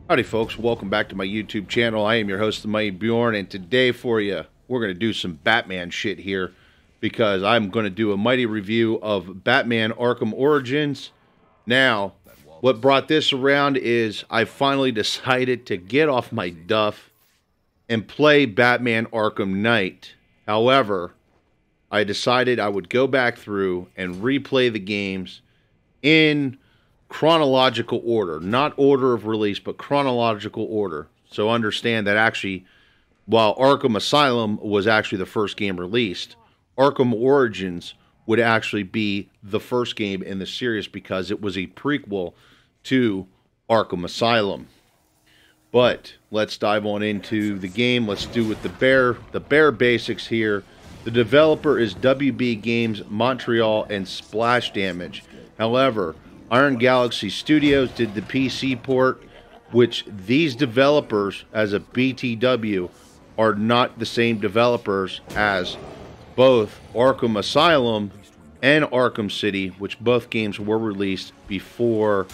Howdy folks, welcome back to my YouTube channel. I am your host, the Mighty Bjorn, and today for you, we're going to do some Batman shit here because I'm going to do a mighty review of Batman Arkham Origins. Now, what brought this around is I finally decided to get off my duff and play Batman Arkham Knight. However, I decided I would go back through and replay the games in chronological order, not order of release, but chronological order. So understand that actually, while Arkham Asylum was actually the first game released, Arkham Origins would actually be the first game in the series because it was a prequel to Arkham Asylum. But let's dive on into the game. Let's do with the bare basics here. The developer is WB Games Montreal and Splash Damage. However, Iron Galaxy Studios did the PC port, which these developers, as a BTW, are not the same developers as both Arkham Asylum and Arkham City, which both games were released before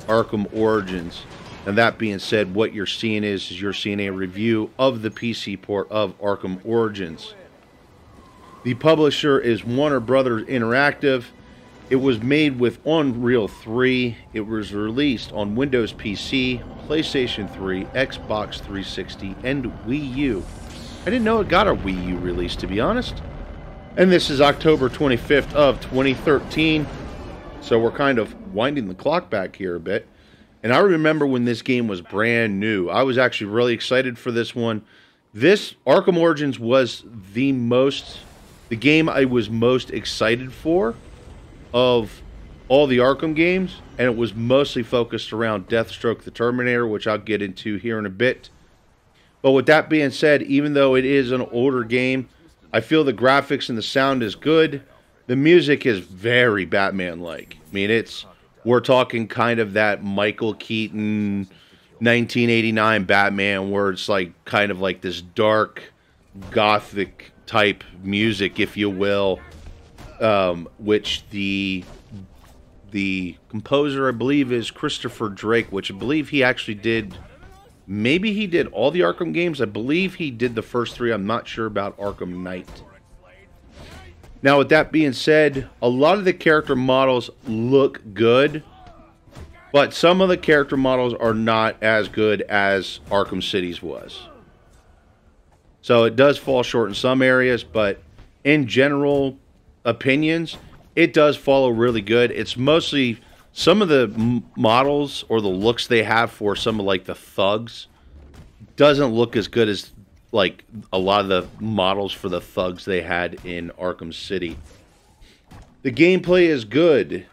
Arkham Origins. And that being said, what you're seeing is you're seeing a review of the PC port of Arkham Origins. The publisher is Warner Brothers Interactive. It was made with Unreal 3. It was released on Windows PC, PlayStation 3, Xbox 360, and Wii U. I didn't know it got a Wii U release, to be honest. And this is October 25th of 2013. So we're kind of winding the clock back here a bit. And I remember when this game was brand new. I was actually really excited for this one. This Arkham Origins was the game I was most excited for of all the Arkham games, and it was mostly focused around Deathstroke the Terminator, which I'll get into here in a bit. But with that being said, even though it is an older game, I feel the graphics and the sound is good. The music is very Batman-like. I mean, we're talking kind of that Michael Keaton 1989 Batman, where it's like kind of like this dark gothic type music, if you will. Which the composer, I believe, is Christopher Drake, which I believe he actually did, maybe he did all the Arkham games. I believe he did the first three. I'm not sure about Arkham Knight. Now, with that being said, a lot of the character models look good, but some of the character models are not as good as Arkham City's was. So it does fall short in some areas, but in general opinions, it does follow really good. It's mostly some of the models or the looks they have for some of like the thugs doesn't look as good as like a lot of the models for the thugs they had in Arkham City. The gameplay is good.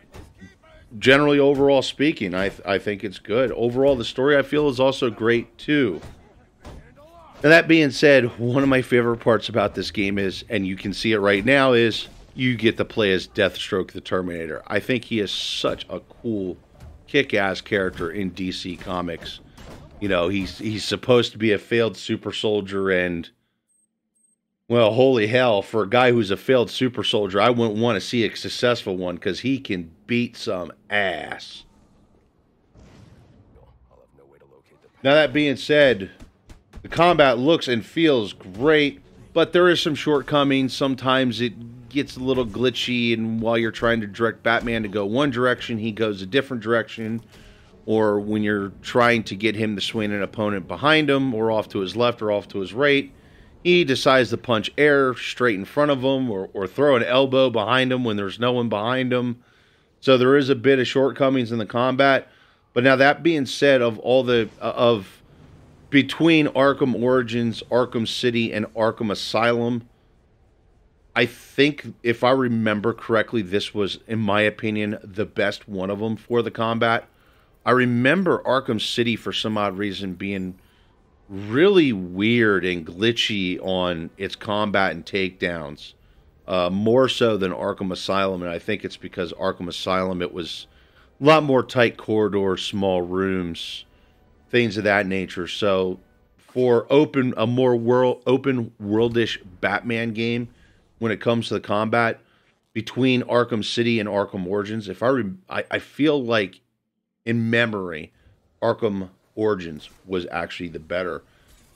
Generally, overall speaking, I think it's good. Overall, the story I feel is also great too. And that being said, one of my favorite parts about this game is, and you can see it right now, is you get to play as Deathstroke the Terminator. I think he is such a cool, kick-ass character in DC Comics. You know, he's supposed to be a failed super soldier, and, well, holy hell, for a guy who's a failed super soldier, I wouldn't want to see a successful one, because he can beat some ass. Now, that being said, the combat looks and feels great, but there is some shortcomings. Sometimes it gets a little glitchy, and while you're trying to direct Batman to go one direction, he goes a different direction. Or when you're trying to get him to swing an opponent behind him, or off to his left or off to his right, he decides to punch air straight in front of him, or throw an elbow behind him when there's no one behind him. So there is a bit of shortcomings in the combat. But now, that being said, of all the between Arkham Origins, Arkham City, and Arkham Asylum, I think, if I remember correctly, this was, in my opinion, the best one of them for the combat. I remember Arkham City, for some odd reason, being really weird and glitchy on its combat and takedowns. More so than Arkham Asylum, and I think it's because Arkham Asylum, it was a lot more tight corridors, small rooms, things of that nature. So for a more open worldish Batman game, when it comes to the combat between Arkham City and Arkham Origins, I feel like in memory, Arkham Origins was actually the better.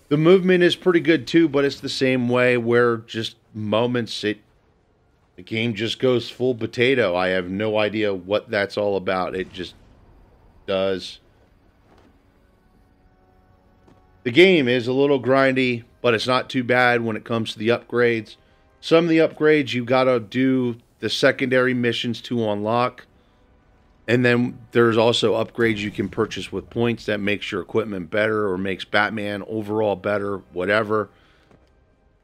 The movement is pretty good too, but it's the same way where just moments the game just goes full potato. I have no idea what that's all about. It just does. The game is a little grindy, but it's not too bad when it comes to the upgrades. Some of the upgrades you gotta do the secondary missions to unlock. And then there's also upgrades you can purchase with points that makes your equipment better or makes Batman overall better, whatever.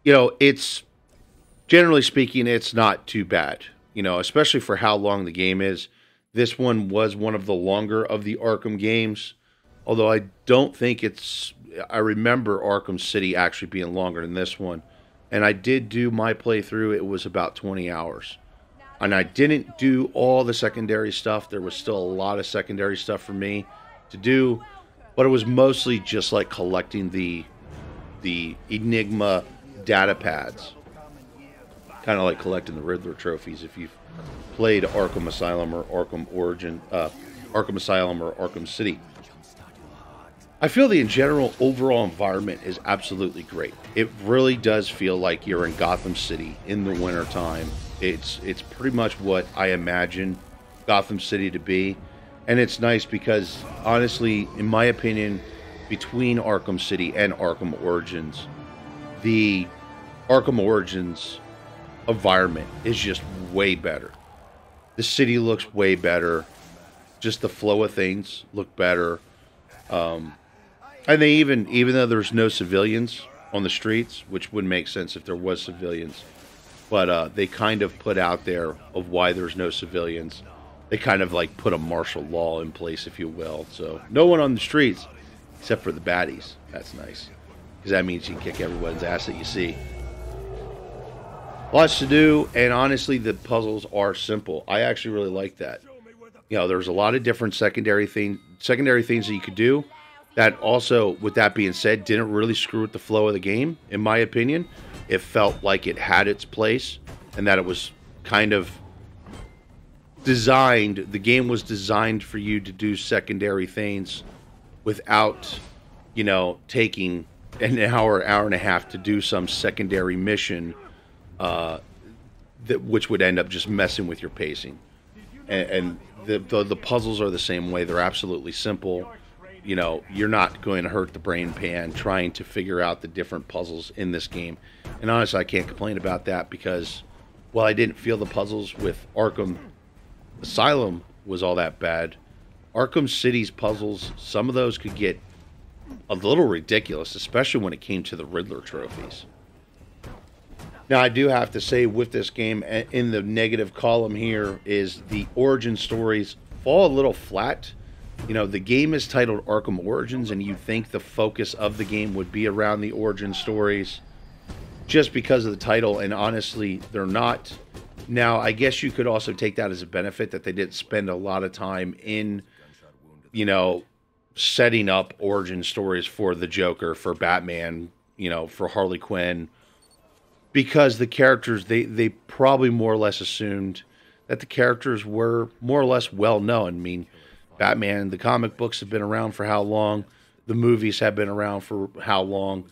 You know, it's, generally speaking, it's not too bad. You know, especially for how long the game is. This one was one of the longer of the Arkham games. Although I don't think it's, I remember Arkham City actually being longer than this one. And I did do my playthrough, it was about 20 hours. And I didn't do all the secondary stuff. There was still a lot of secondary stuff for me to do. But it was mostly just like collecting the Enigma data pads. Kind of like collecting the Riddler trophies if you've played Arkham Asylum or Arkham Origin, Arkham Asylum or Arkham City. I feel the in general overall environment is absolutely great. It really does feel like you're in Gotham City in the wintertime. It's pretty much what I imagine Gotham City to be. And it's nice because, honestly, in my opinion, between Arkham City and Arkham Origins, the Arkham Origins environment is just way better. The city looks way better. Just the flow of things look better. And they even though there's no civilians on the streets, which would make sense if there was civilians, but they kind of put out there of why there's no civilians. They kind of like put a martial law in place, if you will. So no one on the streets except for the baddies. That's nice, because that means you can kick everyone's ass that you see. Lots to do, and honestly, the puzzles are simple. I actually really like that. You know, there's a lot of different secondary things that you could do. That also, with that being said, didn't really screw with the flow of the game, in my opinion. It felt like it had its place, and that it was kind of designed, the game was designed for you to do secondary things without, you know, taking an hour and a half to do some secondary mission, which would end up just messing with your pacing. And the puzzles are the same way. They're absolutely simple. You know, you're not going to hurt the brain pan trying to figure out the different puzzles in this game. And honestly, I can't complain about that because, while I didn't feel the puzzles with Arkham Asylum was all that bad, Arkham City's puzzles, some of those could get a little ridiculous, especially when it came to the Riddler trophies. Now, I do have to say with this game, in the negative column here, is the origin stories fall a little flat. You know, the game is titled Arkham Origins, and you'd think the focus of the game would be around the origin stories just because of the title, and honestly, they're not. Now, I guess you could also take that as a benefit that they didn't spend a lot of time in, you know, setting up origin stories for the Joker, for Batman, you know, for Harley Quinn, because the characters, they probably more or less assumed that the characters were more or less well known. I mean, Batman, the comic books have been around for how long? The movies have been around for how long?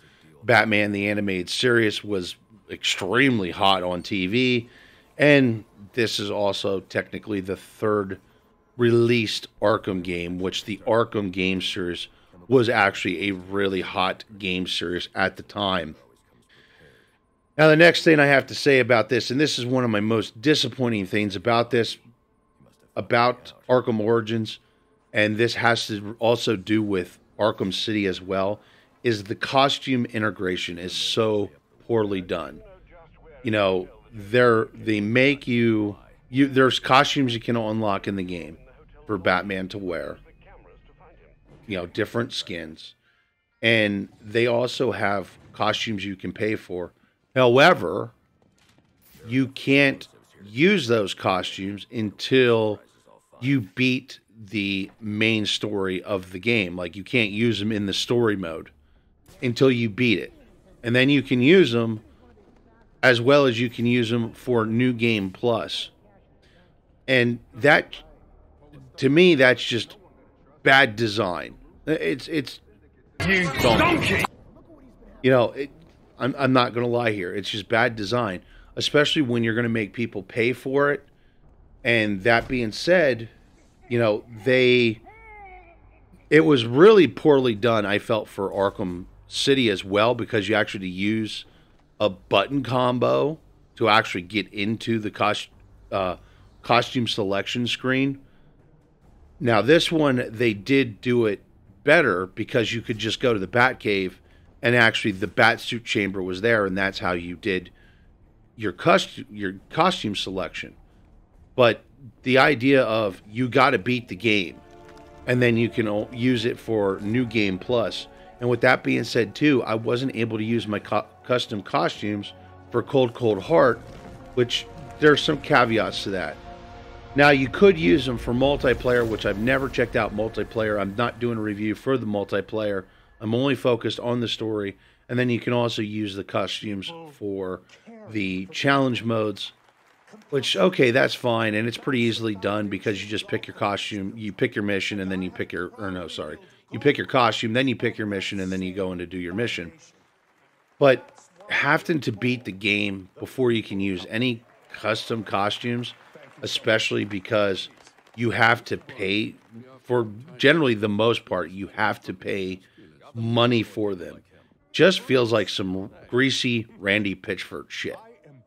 Batman, the animated series, was extremely hot on TV. And this is also technically the third released Arkham game, which the Arkham game series was actually a really hot game series at the time. Now, the next thing I have to say about this, and this is one of my most disappointing things about this, about Arkham Origins, and this has to also do with Arkham City as well, is the costume integration is so poorly done. You know, they make there's costumes you can unlock in the game for Batman to wear. You know, different skins. And they also have costumes you can pay for. However, you can't use those costumes until you beat the main story of the game. Like, you can't use them in the story mode until you beat it. And then you can use them as well as you can use them for New Game Plus. And that, to me, that's just bad design. It's You donkey! you know, I'm not going to lie here. It's just bad design, especially when you're going to make people pay for it. And that being said, you know, it was really poorly done, I felt, for Arkham City as well, because you actually use a button combo to actually get into the costume selection screen. Now, this one, they did do it better because you could just go to the Batcave and actually the Batsuit chamber was there, and that's how you did your costume selection. But the idea of you got to beat the game, and then you can use it for New Game Plus. And with that being said, too, I wasn't able to use my custom costumes for Cold Cold Heart, which there's some caveats to that. Now, you could use them for multiplayer, which I've never checked out multiplayer. I'm not doing a review for the multiplayer. I'm only focused on the story. And then you can also use the costumes for the challenge modes, which, okay, that's fine. And it's pretty easily done because you just pick your costume, you pick your mission, and then you pick your, or no, sorry. You pick your costume, then you pick your mission, and then you go in to do your mission. But having to beat the game before you can use any custom costumes, especially because you have to pay for, generally the most part, you have to pay money for them. Just feels like some greasy Randy Pitchford shit,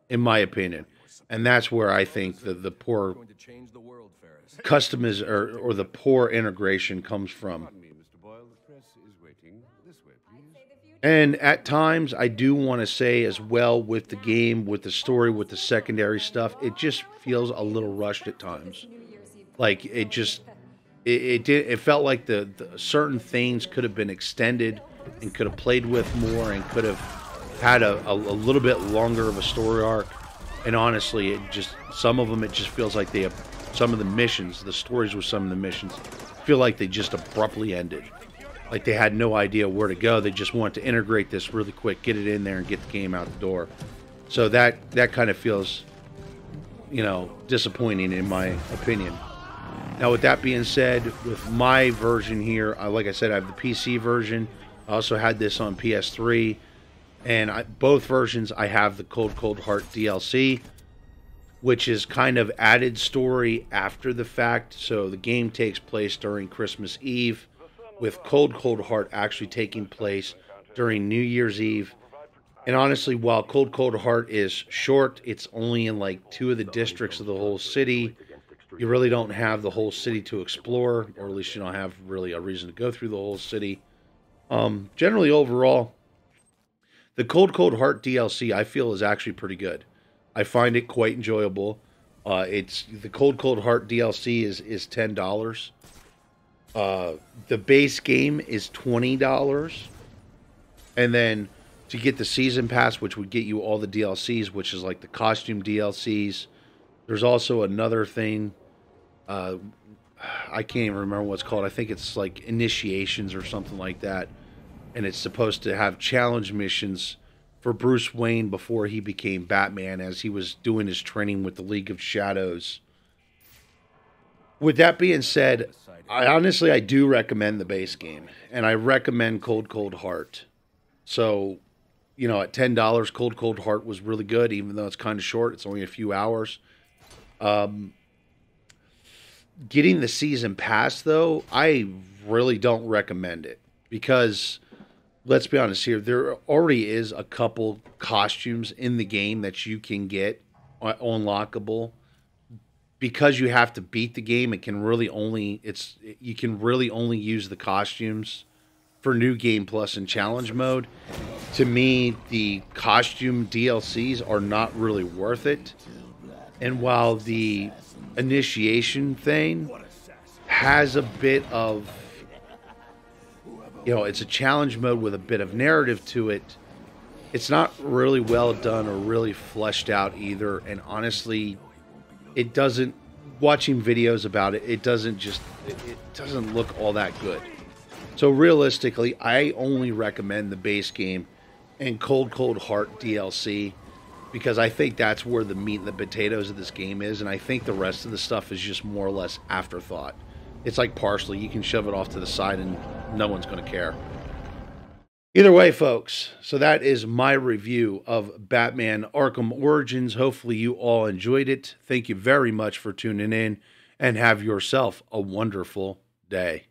in my opinion. And that's where I think the poor or the poor integration comes from. And at times, I do want to say as well, with the game, with the story, with the secondary stuff, it just feels a little rushed at times. Like, it felt like the certain things could have been extended and could have played with more and could have had a little bit longer of a story arc. And honestly, some of them, it just feels like some of the missions, the stories with some of the missions, feel like they just abruptly ended. Like they had no idea where to go. They just want to integrate this really quick, get it in there, and get the game out the door. So that kind of feels, disappointing in my opinion. Now, with that being said, with my version here, like I said, I have the PC version. I also had this on PS3. And both versions, I have the Cold Cold Heart DLC, which is kind of added story after the fact. So the game takes place during Christmas Eve, with Cold Cold Heart actually taking place during New Year's Eve. And honestly, while Cold Cold Heart is short, it's only in like 2 of the districts of the whole city. You really don't have the whole city to explore, or at least you don't have really a reason to go through the whole city. Generally, overall, the Cold Cold Heart DLC, I feel, is actually pretty good. I find it quite enjoyable. The Cold Cold Heart DLC is $10. The base game is $20. And then to get the Season Pass, which would get you all the DLCs, which is like the costume DLCs. There's also another thing. I can't even remember what it's called. I think it's like Initiations or something like that. And it's supposed to have challenge missions for Bruce Wayne before he became Batman, as he was doing his training with the League of Shadows. With that being said, I do recommend the base game, and I recommend Cold Cold Heart. So, at $10, Cold Cold Heart was really good, even though it's kind of short. It's only a few hours. Getting the Season Pass, though, I really don't recommend it, because let's be honest here, there already is a couple costumes in the game that you can get unlockable. Because you have to beat the game, you can really only use the costumes for New Game Plus and Challenge Mode. To me, the costume DLCs are not really worth it. And while the Initiation thing has a bit of, it's a challenge mode with a bit of narrative to it, it's not really well done or really fleshed out either. And honestly, it doesn't, watching videos about it, it doesn't look all that good. So realistically, I only recommend the base game and Cold Cold Heart DLC, because I think that's where the meat and the potatoes of this game is, and I think the rest of the stuff is just more or less afterthought. It's like parsley. You can shove it off to the side and no one's going to care. Either way, folks, so that is my review of Batman Arkham Origins. Hopefully you all enjoyed it. Thank you very much for tuning in, and have yourself a wonderful day.